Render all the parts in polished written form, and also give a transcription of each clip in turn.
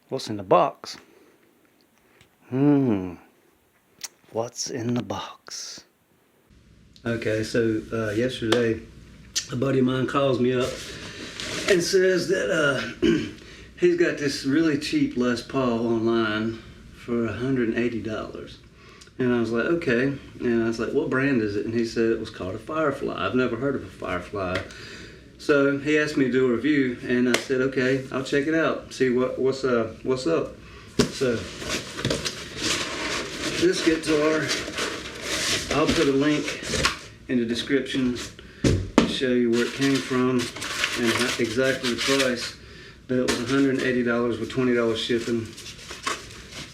What's in the box? What's in the box? Okay, so yesterday a buddy of mine calls me up and says that he's got this really cheap Les Paul online for $180. And I was like, okay. And I was like, what brand is it? And he said it was called a FireFly. I've never heard of a FireFly. So he asked me to do a review, and I said, okay, I'll check it out, see what's up. So this guitar, I'll put a link in the description to show you where it came from and exactly the price. But it was $180 with $20 shipping.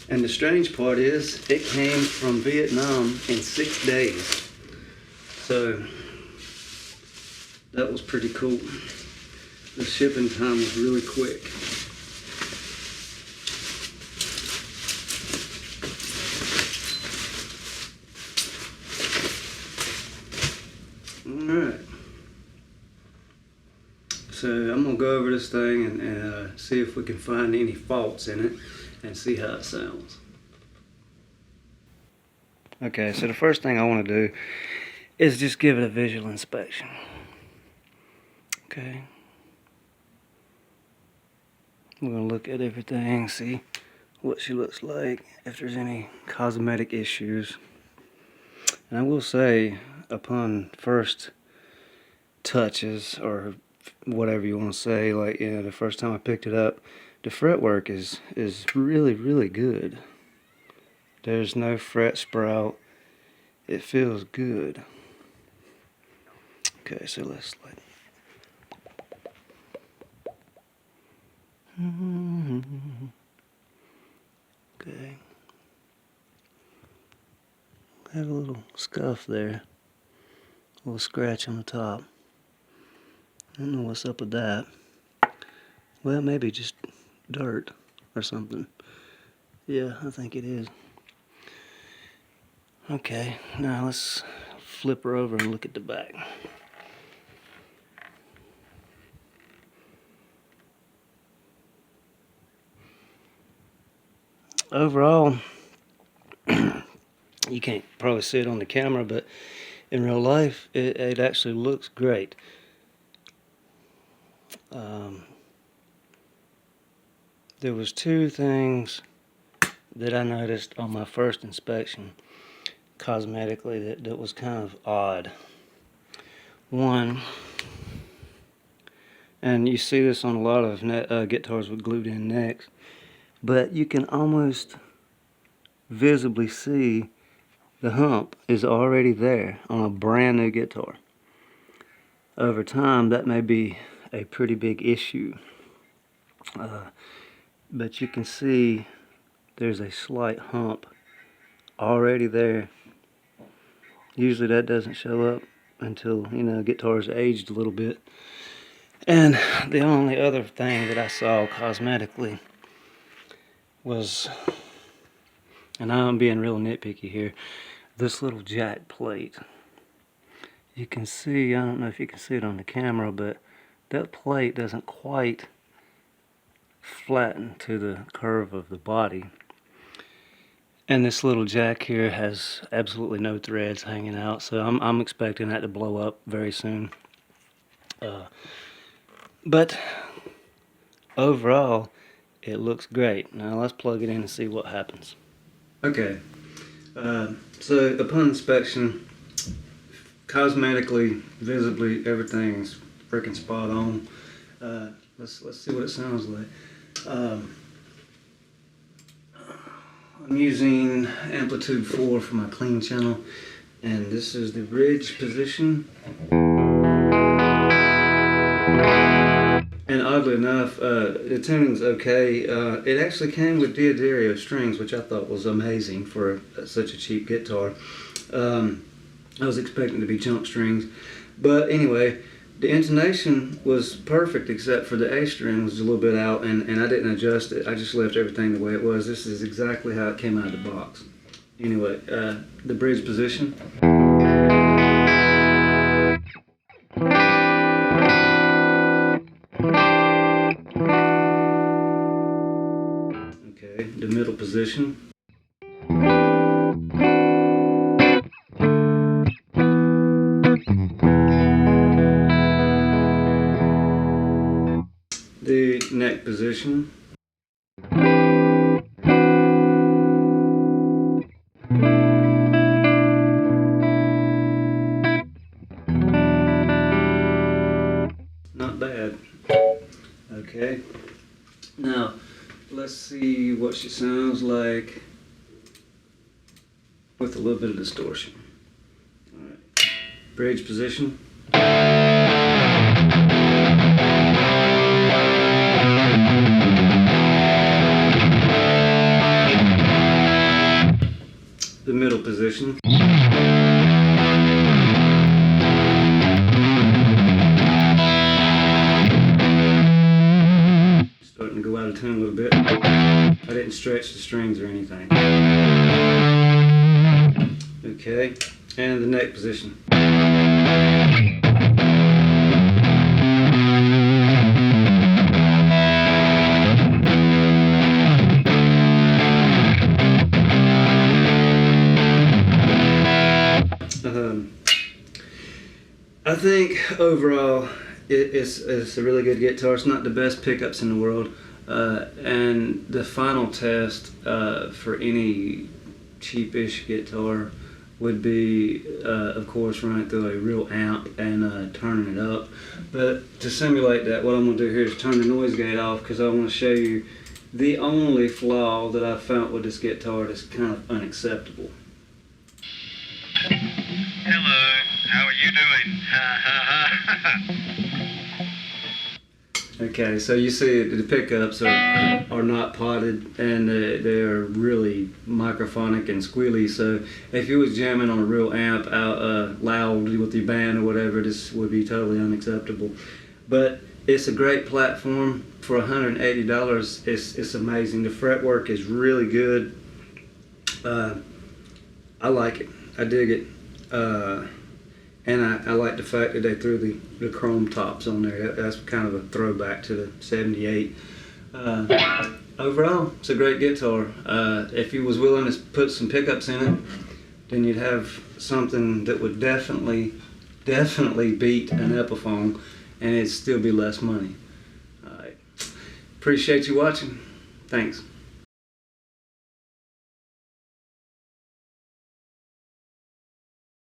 And the strange part is, it came from Vietnam in 6 days. So that was pretty cool. The shipping time was really quick. Alright. So I'm going to go over this thing and see if we can find any faults in it and see how it sounds. Okay, so the first thing I want to do is just give it a visual inspection. Okay. We're going to look at everything, see what she looks like, if there's any cosmetic issues. And I will say, upon first touches, or whatever you want to say, like, you know, the first time I picked it up, the fretwork is really, really good. There's no fret sprout. It feels good. Okay, so let's like. Okay. Had a little scuff there. A little scratch on the top. I don't know what's up with that. Well, maybe just dirt or something. Yeah, I think it is. Okay, now let's flip her over and look at the back. Overall, you can't probably see it on the camera, but in real life, it actually looks great. There was two things that I noticed on my first inspection cosmetically that was kind of odd. One, and you see this on a lot of guitars with glued in necks, but you can almost visibly see the hump is already there on a brand new guitar. Over time, that may be a pretty big issue. But you can see there's a slight hump already there. Usually that doesn't show up until, you know, guitars aged a little bit. And the only other thing that I saw cosmetically was, and I'm being real nitpicky here, this little jack plate. You can see, I don't know if you can see it on the camera, but that plate doesn't quite flatten to the curve of the body. And this little jack here has absolutely no threads hanging out, so I'm expecting that to blow up very soon. But overall, it looks great. Now let's plug it in and see what happens. Okay, so upon inspection, cosmetically, visibly, everything's freaking spot on. Let's see what it sounds like. I'm using amplitude 4 for my clean channel, and this is the bridge position. And oddly enough, the tuning's okay. It actually came with Diodario strings, which I thought was amazing for such a cheap guitar. I was expecting to be jump strings, but anyway, the intonation was perfect except for the A string was a little bit out, and I didn't adjust it. I just left everything the way it was. This is exactly how it came out of the box. Anyway, the bridge position. Okay, the middle position. The neck position. Not bad. Okay. Now, let's see what she sounds like with a little bit of distortion. All right. Bridge position. The middle position. Starting to go out of tune a little bit. I didn't stretch the strings or anything. Okay, and the neck position. I think overall it's a really good guitar. It's not the best pickups in the world, and the final test for any cheapish guitar would be, of course, running through a real amp and turning it up. But to simulate that, what I'm going to do here is turn the noise gate off, because I want to show you the only flaw that I found with this guitar that's kind of unacceptable. Hello, how are you doing? Ha ha ha. Okay, so you see the pickups are not potted, and they are really microphonic and squealy. So if you was jamming on a real amp out loud with your band or whatever, this would be totally unacceptable. But it's a great platform for $180. It's amazing. The fretwork is really good. I like it. I dig it. And I like the fact that they threw the chrome tops on there. That's kind of a throwback to the '78. Overall, it's a great guitar. If you was willing to put some pickups in it, then you'd have something that would definitely beat an Epiphone, and it'd still be less money. All right. Appreciate you watching. Thanks.